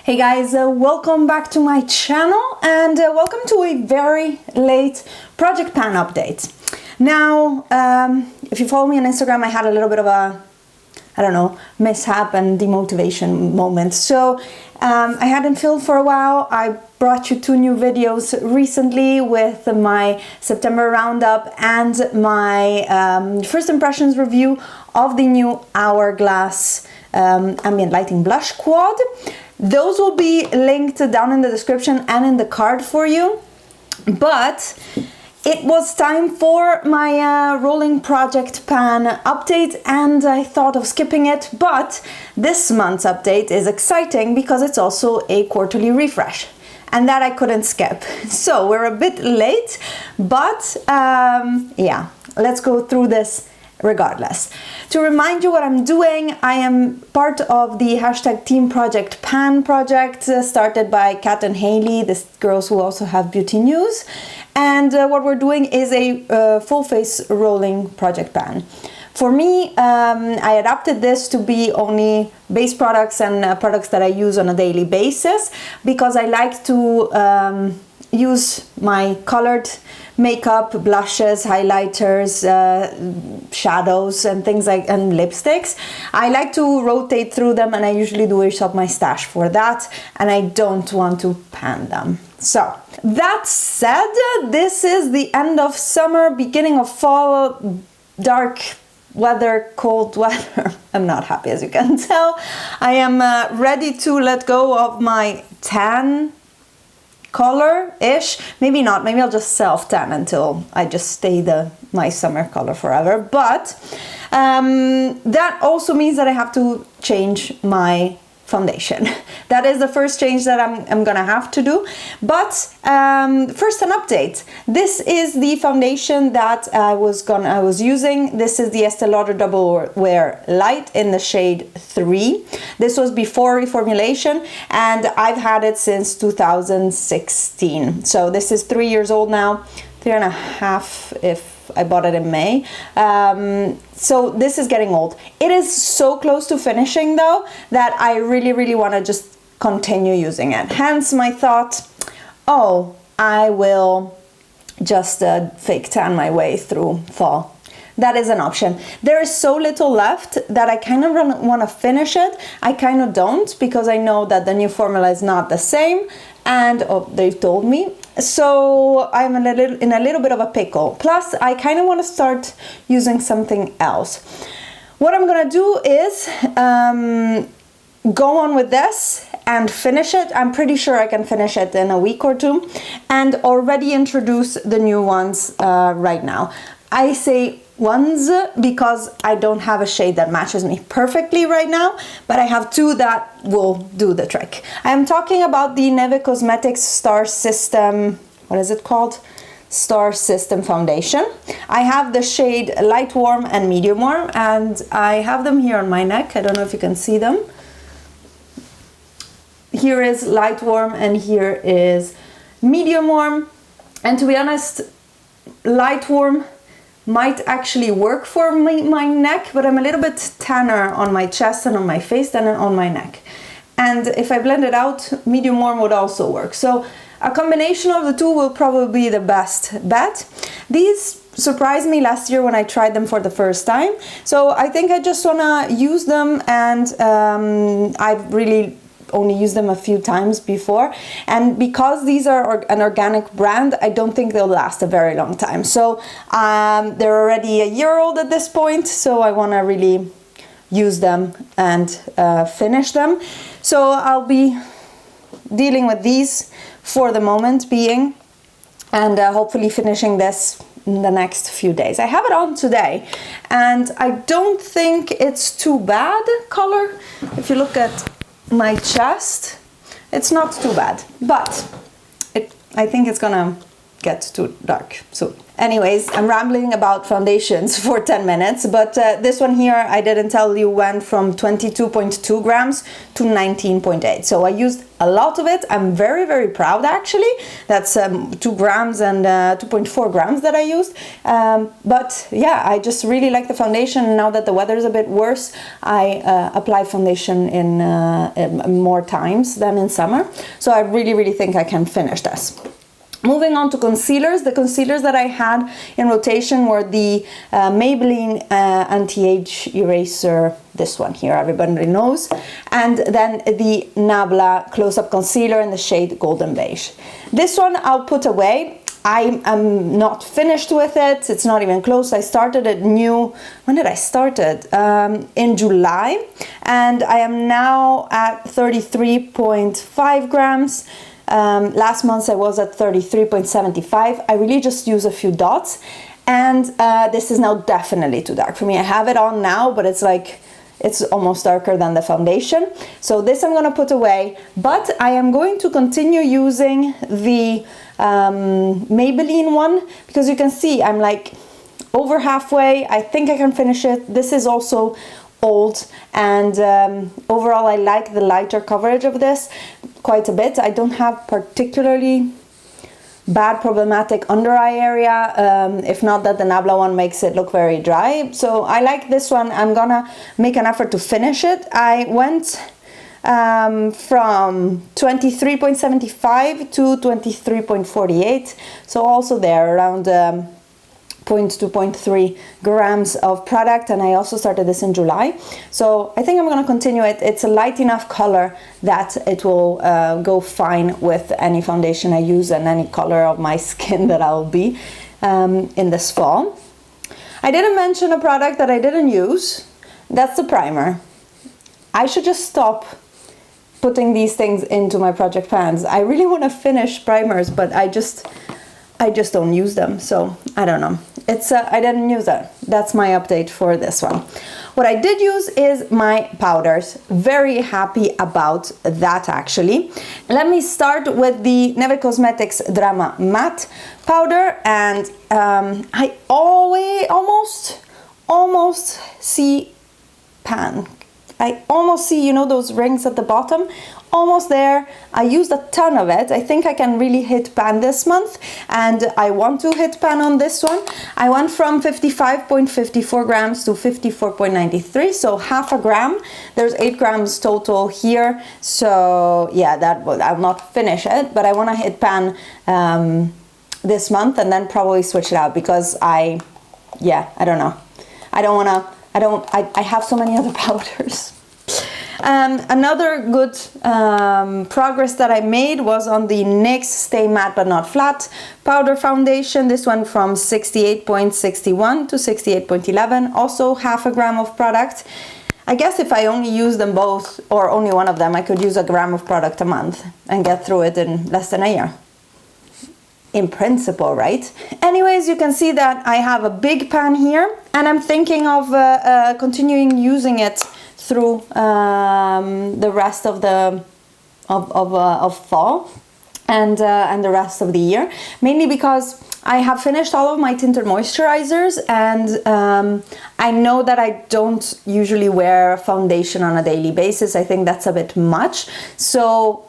Hey guys, welcome back to my channel and welcome to a very late Project Pan update. Now, if you follow me on Instagram, I had a little bit of a, mishap and demotivation moment. So I hadn't filmed for a while. I brought you 2 new videos recently with my September roundup and my first impressions review of the new Hourglass ambient lighting blush quad. Those will be linked down in the description and in the card for you. But it was time for my rolling Project Pan update and I thought of skipping it. But this month's update is exciting because it's also a quarterly refresh and that I couldn't skip. So we're a bit late, but yeah, let's go through this regardless. To remind you what I'm doing, I am part of the hashtag teamprojectpan project started by Kat and Haley, these girls who also have beauty news. And what we're doing is a full face rolling Project Pan. For me, I adapted this to be only base products and products that I use on a daily basis because I like to use my colored makeup, blushes, highlighters, shadows and things like, and lipsticks. I like to rotate through them and I usually do a shop my stash for that and I don't want to pan them. So that said, this is the end of summer, beginning of fall, dark weather, cold weather. I'm not happy, as you can tell. I am ready to let go of my tan color-ish. Maybe not, maybe I'll just self-tan until I just stay my summer color forever. But that also means that I have to change my foundation. That is the first change that I'm gonna have to do. But first, an update. This is the foundation that I was using. This is the Estee Lauder Double Wear Light in the shade 3. This was before reformulation and I've had it since 2016. So this is 3 years old now, 3.5 if I bought it in May. So this is getting old. It is so close to finishing though that I really want to just continue using it. Hence my thought, oh, I will just fake tan my way through fall. That is an option. There is so little left that I kind of want to finish it. I kind of don't because I know that the new formula is not the same and they've told me. So I'm in a little bit of a pickle. Plus, I kind of want to start using something else. What I'm gonna do is go on with this and finish it. I'm pretty sure I can finish it in a week or 2 and already introduce the new ones right now. I say ones because I don't have a shade that matches me perfectly right now, but I have 2 that will do the trick. I am talking about the Neve Cosmetics Star System, what is it called? Star System Foundation. I have the shade Light Warm and Medium Warm and I have them here on my neck. I don't know if you can see them. Here is Light Warm and here is Medium Warm. And to be honest, Light Warm might actually work for my neck, but I'm a little bit tanner on my chest and on my face than on my neck. And if I blend it out, medium warm would also work. So a combination of the 2 will probably be the best bet. These surprised me last year when I tried them for the first time. So I think I just wanna use them and I've really only used them a few times before, and because these are an organic brand, I don't think they'll last a very long time. So they're already a year old at this point, so I want to really use them and finish them. So I'll be dealing with these for the moment being and hopefully finishing this in the next few days. I have it on today and I don't think it's too bad color. If you look at my chest, it's not too bad, but I think it's gonna get too dark soon. Anyways, I'm rambling about foundations for 10 minutes, but this one here, I didn't tell you, went from 22.2 grams to 19.8. So I used a lot of it. I'm very, very proud actually. That's 2 grams and 2.4 grams that I used. But yeah, I just really like the foundation. Now that the weather is a bit worse, I apply foundation in more times than in summer. So I really, really think I can finish this. Moving on to concealers, the concealers that I had in rotation were the Maybelline Anti-Age Eraser, this one here, everybody knows, and then the Nabla Close-Up Concealer in the shade Golden Beige. This one I'll put away. I am not finished with it. It's not even close. I started it new. When did I start it? In July, and I am now at 33.5 grams. Last month I was at 33.75. I really just use a few dots, and this is now definitely too dark for me. I have it on now, but it's like, it's almost darker than the foundation. So this I'm gonna put away, but I am going to continue using the Maybelline one, because you can see I'm like over halfway. I think I can finish it. This is also old, and overall I like the lighter coverage of this quite a bit. I don't have particularly bad problematic under eye area, if not that the Nabla one makes it look very dry. So I like this one. I'm gonna make an effort to finish it. I went from 23.75 to 23.48, so also there around 0.2, 0.3 grams of product, and I also started this in July. So I think I'm going to continue it. It's a light enough color that it will go fine with any foundation I use and any color of my skin that I'll be in this fall. I didn't mention a product that I didn't use. That's the primer. I should just stop putting these things into my project pans. I really want to finish primers, but I just don't use them, so I don't know. I didn't use it. That's my update for this one. What I did use is my powders. Very happy about that actually. Let me start with the Neve Cosmetics Drama Matte powder, and I almost see pan. I almost see, you know, those rings at the bottom, almost there. I used a ton of it. I think I can really hit pan this month, and I want to hit pan on this one. I went from 55.54 grams to 54.93, so half a gram. There's 8 grams total here, so yeah, I'll not finish it, but I want to hit pan this month and then probably switch it out, because I don't know. I have so many other powders. Another good progress that I made was on the NYX Stay Matte But Not Flat powder foundation. This one from 68.61 to 68.11, also half a gram of product. I guess if I only use them both, or only one of them, I could use a gram of product a month and get through it in less than a year. In principle, right? Anyways, you can see that I have a big pan here, and I'm thinking of continuing using it through the rest of the fall and the rest of the year, mainly because I have finished all of my tinted moisturizers, and I know that I don't usually wear foundation on a daily basis. I think that's a bit much, so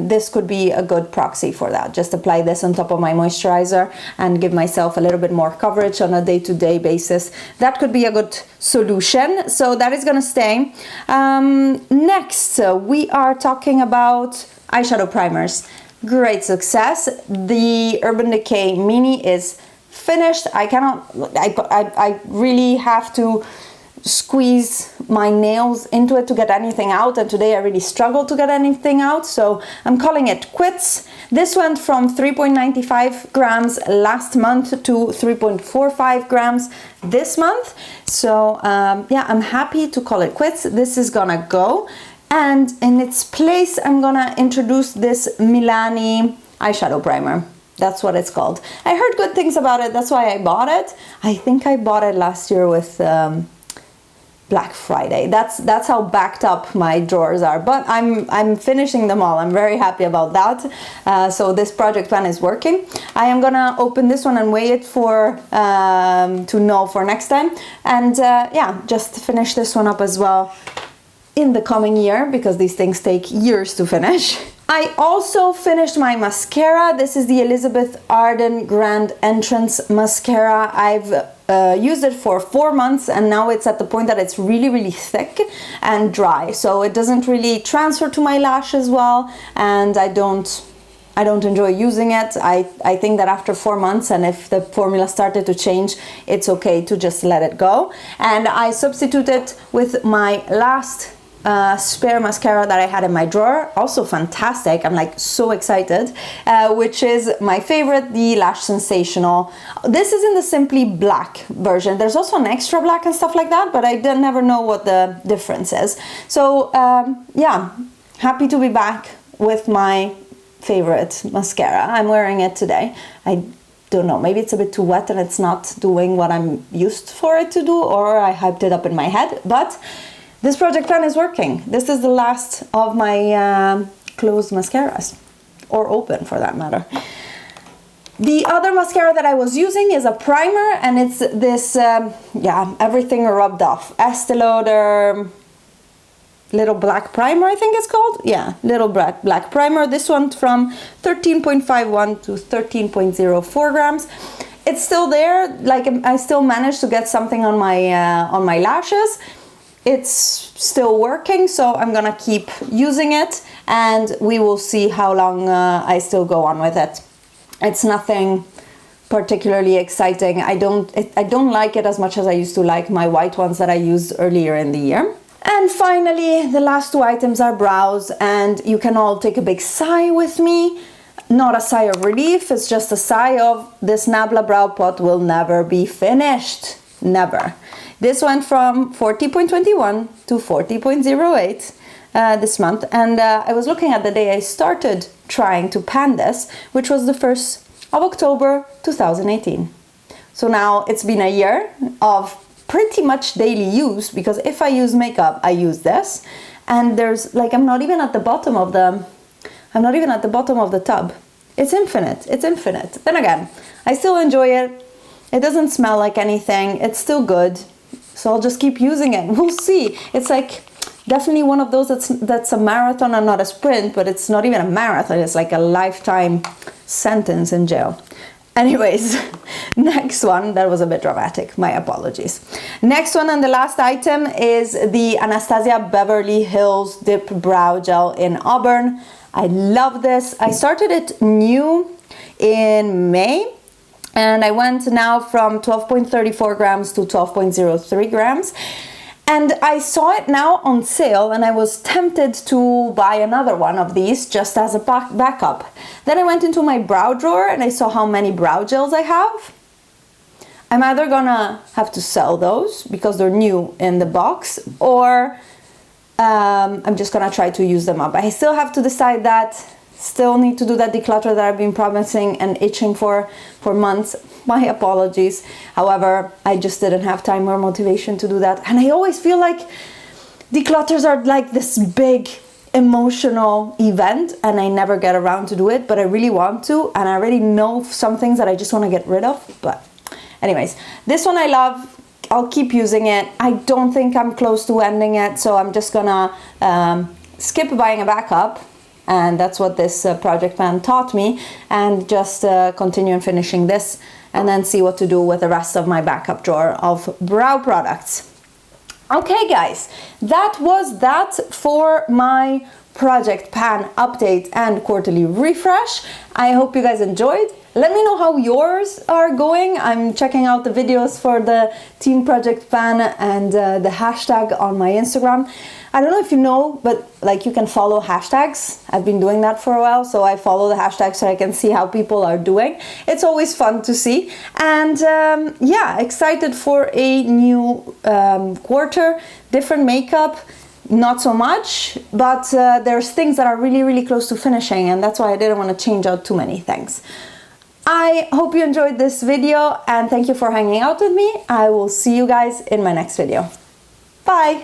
this could be a good proxy for that. Just apply this on top of my moisturizer and give myself a little bit more coverage on a day-to-day basis. That could be a good solution, so that is gonna stay. Next, we are talking about eyeshadow primers. Great success. The Urban Decay Mini is finished. I really have to squeeze my nails into it to get anything out, and today I really struggled to get anything out, so I'm calling it quits. This went from 3.95 grams last month to 3.45 grams this month, so yeah, I'm happy to call it quits. This is gonna go, and in its place I'm gonna introduce this Milani eyeshadow primer. That's what it's called. I heard good things about it, that's why I bought it. I think I bought it last year with Black Friday. That's how backed up my drawers are, but I'm finishing them all. I'm very happy about that. So this project pan is working. I am gonna open this one and weigh it for to know for next time, and yeah, just finish this one up as well in the coming year, because these things take years to finish. I also finished my mascara. This is the Elizabeth Arden Grand Entrance mascara. I've used it for 4 months, and now it's at the point that it's really thick and dry, so it doesn't really transfer to my lashes well, and I don't enjoy using it. I think that after 4 months, and if the formula started to change, it's okay to just let it go. And I substituted with my last spare mascara that I had in my drawer, also fantastic. I'm like so excited, which is my favorite, the Lash Sensational. This is in the Simply Black version. There's also an extra black and stuff like that, but I never know what the difference is. So yeah, happy to be back with my favorite mascara. I'm wearing it today. I don't know, maybe it's a bit too wet and it's not doing what I'm used for it to do, or I hyped it up in my head, but this project plan is working. This is the last of my closed mascaras, or open for that matter. The other mascara that I was using is a primer, and it's this, yeah, everything rubbed off. Estee Lauder Little Black Primer, I think it's called. Yeah, Little Black Primer. This one from 13.51 to 13.04 grams. It's still there. Like, I still managed to get something on my lashes. It's still working, so I'm gonna keep using it, and we will see how long I still go on with it. It's nothing particularly exciting. I don't like it as much as I used to like my white ones that I used earlier in the year. And finally, the last 2 items are brows, and you can all take a big sigh with me. Not a sigh of relief, it's just a sigh of this Nabla brow pot will never be finished. Never. This went from 40.21 to 40.08 this month, and I was looking at the day I started trying to pan this, which was the 1st of October 2018. So now it's been a year of pretty much daily use, because if I use makeup, I use this, and there's like, I'm not even at the bottom of the tub. It's infinite. It's infinite. Then again, I still enjoy it. It doesn't smell like anything. It's still good. So I'll just keep using it. We'll see. It's like definitely one of those that's a marathon and not a sprint, but it's not even a marathon. It's like a lifetime sentence in jail. Anyways, next one, that was a bit dramatic, my apologies. Next one, and the last item, is the Anastasia Beverly Hills Dip Brow Gel in Auburn. I love this. I started it new in May, and I went now from 12.34 grams to 12.03 grams. And I saw it now on sale, and I was tempted to buy another one of these just as a backup. Then I went into my brow drawer and I saw how many brow gels I have. I'm either gonna have to sell those because they're new in the box, or I'm just gonna try to use them up. I still have to decide that. Still need to do that declutter that I've been promising and itching for months. My apologies. However, I just didn't have time or motivation to do that. And I always feel like declutters are like this big emotional event, and I never get around to do it, but I really want to, and I already know some things that I just want to get rid of. But anyways, this one I love. I'll keep using it. I don't think I'm close to ending it, so I'm just gonna skip buying a backup. And that's what this project pan taught me, and just continue and finishing this, and then see what to do with the rest of my backup drawer of brow products. Okay guys, that was that for my project pan update and quarterly refresh. I hope you guys enjoyed. Let me know how yours are going. I'm checking out the videos for the Team Project Pan and the hashtag on my Instagram. I don't know if you know, but like, you can follow hashtags. I've been doing that for a while, so I follow the hashtags so I can see how people are doing. It's always fun to see. And yeah, excited for a new quarter, different makeup. Not so much, but there's things that are really, really close to finishing, and that's why I didn't want to change out too many things. I hope you enjoyed this video, and thank you for hanging out with me. I will see you guys in my next video. Bye.